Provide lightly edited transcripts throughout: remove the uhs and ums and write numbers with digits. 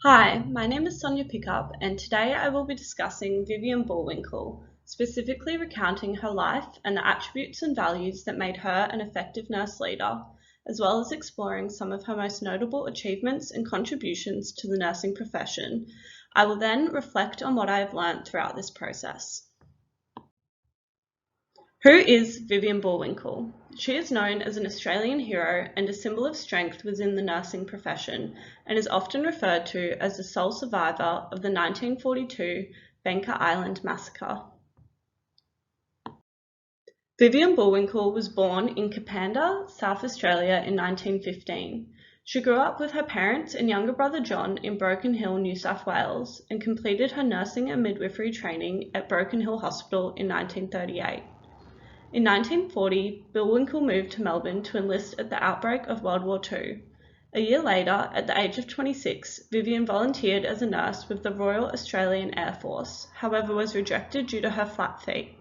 Hi, my name is Sonia Pickup, and today I will be discussing Vivian Bullwinkel, specifically recounting her life and the attributes and values that made her an effective nurse leader, as well as exploring some of her most notable achievements and contributions to the nursing profession. I will then reflect on what I have learnt throughout this process. Who is Vivian Bullwinkel? She is known as an Australian hero and a symbol of strength within the nursing profession, and is often referred to as the sole survivor of the 1942 Banker Island massacre. Vivian Bullwinkel was born in Kapanda, South Australia in 1915. She grew up with her parents and younger brother John in Broken Hill, New South Wales, and completed her nursing and midwifery training at Broken Hill Hospital in 1938. In 1940, Bullwinkel moved to Melbourne to enlist at the outbreak of World War II. A year later, at the age of 26, Vivian volunteered as a nurse with the Royal Australian Air Force, however was rejected due to her flat feet.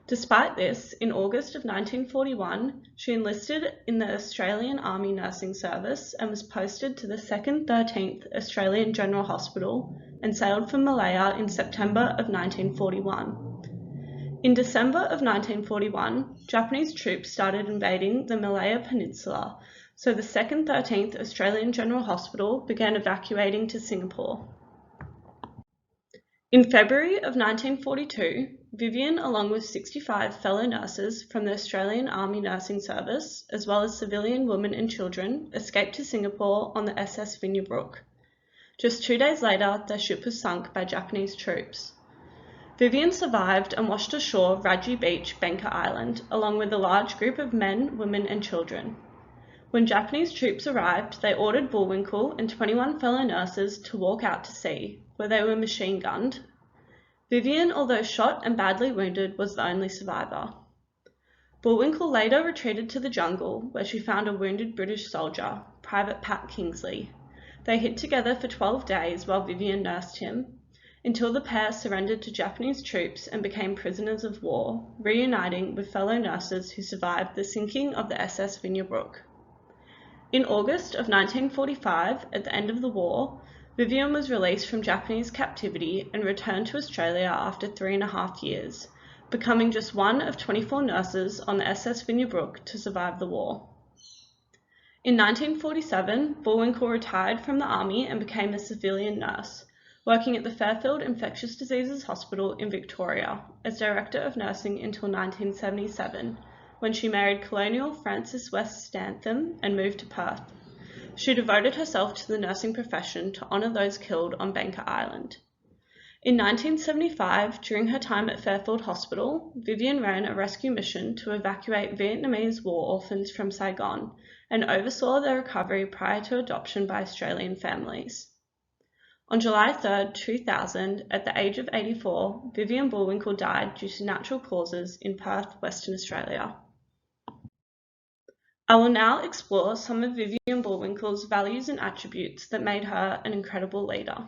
Despite this, in August of 1941, she enlisted in the Australian Army Nursing Service and was posted to the 2nd 13th Australian General Hospital and sailed for Malaya in September of 1941. In December of 1941, Japanese troops started invading the Malaya Peninsula, so the 2nd 13th Australian General Hospital began evacuating to Singapore. In February of 1942, Vivian, along with 65 fellow nurses from the Australian Army Nursing Service, as well as civilian women and children, escaped to Singapore on the SS Vineyard. Just 2 days later, their ship was sunk by Japanese troops. Vivian survived and washed ashore Raji Beach, Banker Island, along with a large group of men, women and children. When Japanese troops arrived, they ordered Bullwinkel and 21 fellow nurses to walk out to sea, where they were machine gunned. Vivian, although shot and badly wounded, was the only survivor. Bullwinkel later retreated to the jungle, where she found a wounded British soldier, Private Pat Kingsley. They hid together for 12 days while Vivian nursed him, until the pair surrendered to Japanese troops and became prisoners of war, reuniting with fellow nurses who survived the sinking of the SS Vineyard. In August of 1945, at the end of the war, Vivian was released from Japanese captivity and returned to Australia after 3.5 years, becoming just one of 24 nurses on the SS Vineyard to survive the war. In 1947, Bullwinkel retired from the army and became a civilian nurse, working at the Fairfield Infectious Diseases Hospital in Victoria as Director of Nursing until 1977, when she married Colonial Francis West Stantham and moved to Perth. She devoted herself to the nursing profession to honour those killed on Banker Island. In 1975, during her time at Fairfield Hospital, Vivian ran a rescue mission to evacuate Vietnamese war orphans from Saigon and oversaw their recovery prior to adoption by Australian families. On July 3, 2000, at the age of 84, Vivian Bullwinkel died due to natural causes in Perth, Western Australia. I will now explore some of Vivian Bullwinkel's values and attributes that made her an incredible leader.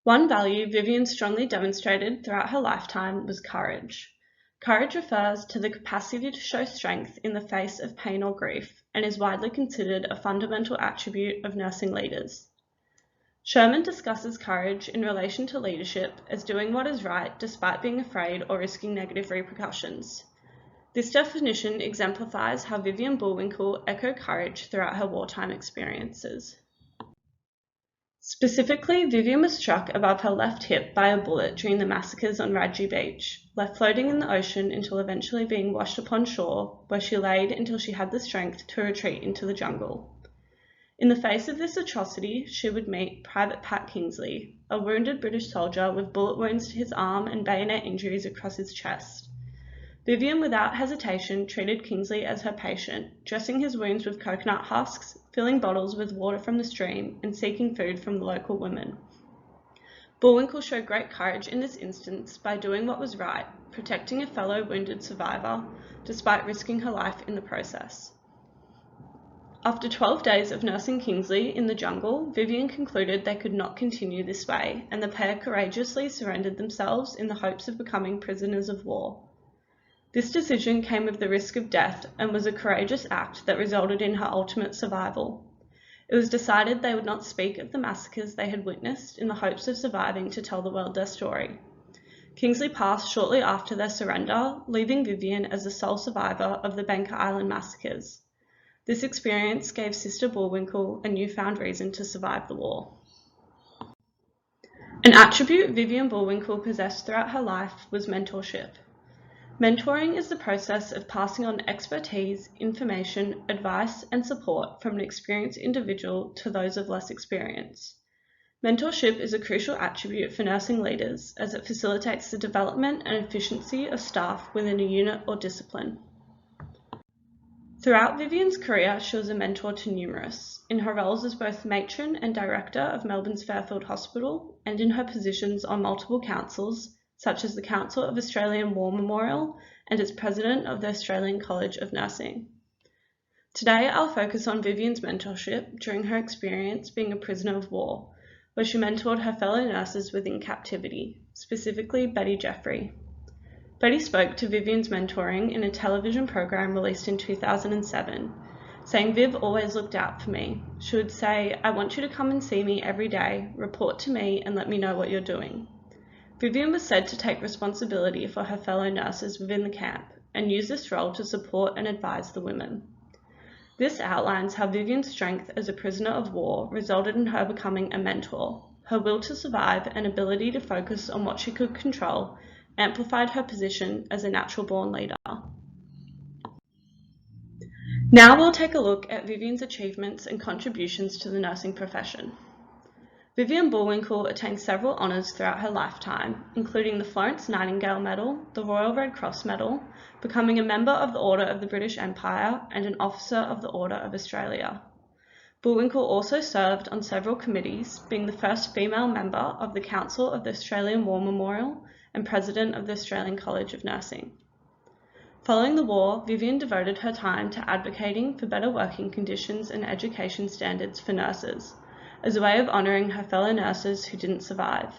One value Vivian strongly demonstrated throughout her lifetime was courage. Courage refers to the capacity to show strength in the face of pain or grief, and is widely considered a fundamental attribute of nursing leaders. Sherman discusses courage in relation to leadership as doing what is right despite being afraid or risking negative repercussions. This definition exemplifies how Vivian Bullwinkel echoed courage throughout her wartime experiences. Specifically, Vivian was struck above her left hip by a bullet during the massacres on Raji Beach, left floating in the ocean until eventually being washed upon shore, where she laid until she had the strength to retreat into the jungle. In the face of this atrocity, she would meet Private Pat Kingsley, a wounded British soldier with bullet wounds to his arm and bayonet injuries across his chest. Vivian, without hesitation, treated Kingsley as her patient, dressing his wounds with coconut husks, filling bottles with water from the stream, and seeking food from the local women. Bullwinkel showed great courage in this instance by doing what was right, protecting a fellow wounded survivor, despite risking her life in the process. After 12 days of nursing Kingsley in the jungle, Vivian concluded they could not continue this way, and the pair courageously surrendered themselves in the hopes of becoming prisoners of war. This decision came with the risk of death and was a courageous act that resulted in her ultimate survival. It was decided they would not speak of the massacres they had witnessed in the hopes of surviving to tell the world their story. Kingsley passed shortly after their surrender, leaving Vivian as the sole survivor of the Banker Island massacres. This experience gave Sister Bullwinkel a newfound reason to survive the war. An attribute Vivian Bullwinkel possessed throughout her life was mentorship. Mentoring is the process of passing on expertise, information, advice, and support from an experienced individual to those of less experience. Mentorship is a crucial attribute for nursing leaders as it facilitates the development and efficiency of staff within a unit or discipline. Throughout Vivian's career, she was a mentor to numerous, in her roles as both matron and director of Melbourne's Fairfield Hospital, and in her positions on multiple councils, such as the Council of Australian War Memorial and as president of the Australian College of Nursing. Today, I'll focus on Vivian's mentorship during her experience being a prisoner of war, where she mentored her fellow nurses within captivity, specifically Betty Jeffrey. Betty spoke to Vivian's mentoring in a television program released in 2007, saying, "Viv always looked out for me. She would say, 'I want you to come and see me every day, report to me and let me know what you're doing.'" Vivian was said to take responsibility for her fellow nurses within the camp and use this role to support and advise the women. This outlines how Vivian's strength as a prisoner of war resulted in her becoming a mentor. Her will to survive and ability to focus on what she could control amplified her position as a natural-born leader. Now we'll take a look at Vivian's achievements and contributions to the nursing profession. Vivian Bullwinkel attained several honours throughout her lifetime, including the Florence Nightingale Medal, the Royal Red Cross Medal, becoming a member of the Order of the British Empire and an officer of the Order of Australia. Bullwinkel also served on several committees, being the first female member of the Council of the Australian War Memorial and president of the Australian College of Nursing. Following the war, Vivian devoted her time to advocating for better working conditions and education standards for nurses, as a way of honouring her fellow nurses who didn't survive.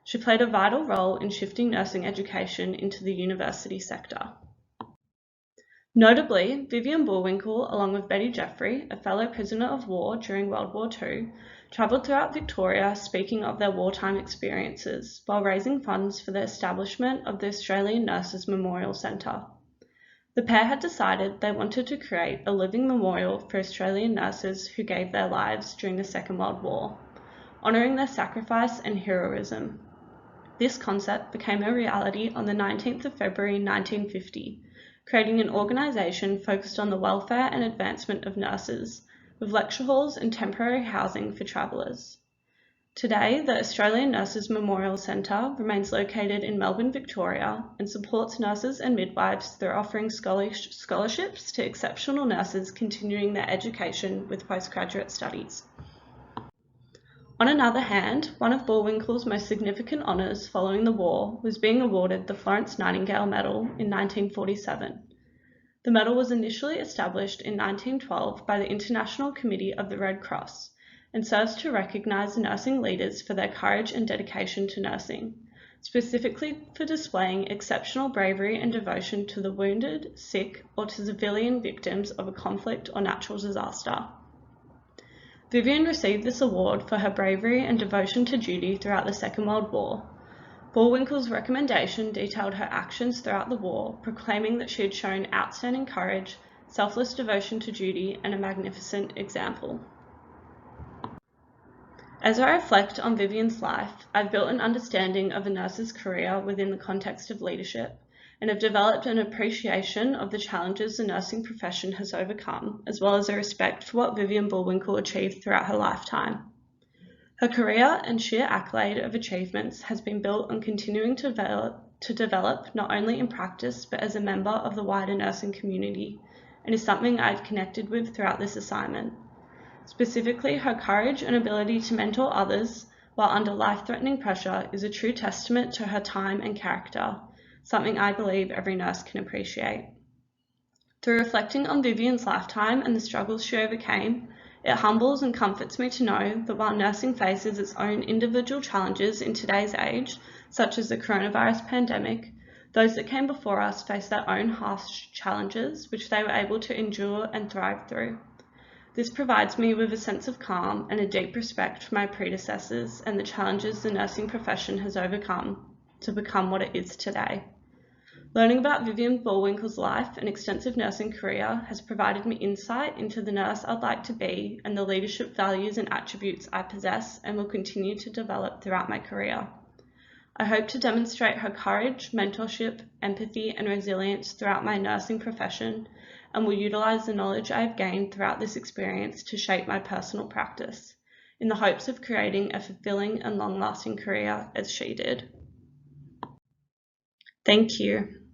She played a vital role in shifting nursing education into the university sector. Notably, Vivian Bullwinkel, along with Betty Jeffrey, a fellow prisoner of war during World War II, travelled throughout Victoria speaking of their wartime experiences while raising funds for the establishment of the Australian Nurses Memorial Centre. The pair had decided they wanted to create a living memorial for Australian nurses who gave their lives during the Second World War, honouring their sacrifice and heroism. This concept became a reality on the 19th of February 1950, creating an organisation focused on the welfare and advancement of nurses, with lecture halls and temporary housing for travellers. Today, the Australian Nurses Memorial Centre remains located in Melbourne, Victoria, and supports nurses and midwives through offering scholarships to exceptional nurses continuing their education with postgraduate studies. On another hand, one of Bullwinkel's most significant honours following the war was being awarded the Florence Nightingale Medal in 1947. The medal was initially established in 1912 by the International Committee of the Red Cross, and serves to recognise nursing leaders for their courage and dedication to nursing, specifically for displaying exceptional bravery and devotion to the wounded, sick, or to civilian victims of a conflict or natural disaster. Vivian received this award for her bravery and devotion to duty throughout the Second World War. Bullwinkel's recommendation detailed her actions throughout the war, proclaiming that she had shown outstanding courage, selfless devotion to duty, and a magnificent example. As I reflect on Vivian's life, I've built an understanding of a nurse's career within the context of leadership, and have developed an appreciation of the challenges the nursing profession has overcome, as well as a respect for what Vivian Bullwinkel achieved throughout her lifetime. Her career and sheer accolade of achievements has been built on continuing to develop not only in practice but as a member of the wider nursing community, and is something I've connected with throughout this assignment. Specifically, her courage and ability to mentor others while under life-threatening pressure is a true testament to her time and character, something I believe every nurse can appreciate. Through reflecting on Vivian's lifetime and the struggles she overcame, it humbles and comforts me to know that while nursing faces its own individual challenges in today's age, such as the coronavirus pandemic, those that came before us faced their own harsh challenges, which they were able to endure and thrive through. This provides me with a sense of calm and a deep respect for my predecessors and the challenges the nursing profession has overcome to become what it is today. Learning about Vivian Bullwinkel's life and extensive nursing career has provided me insight into the nurse I'd like to be and the leadership values and attributes I possess and will continue to develop throughout my career. I hope to demonstrate her courage, mentorship, empathy, and resilience throughout my nursing profession and will utilize the knowledge I have gained throughout this experience to shape my personal practice, in the hopes of creating a fulfilling and long-lasting career as she did. Thank you.